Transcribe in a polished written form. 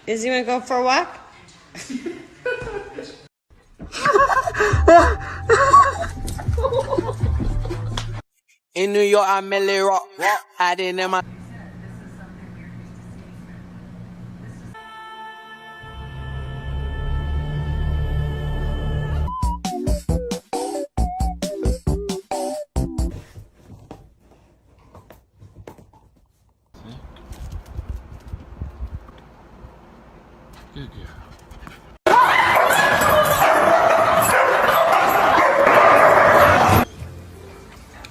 Is he gonna go for a walk? In New York, I merely rock, hiding in my. Good girl.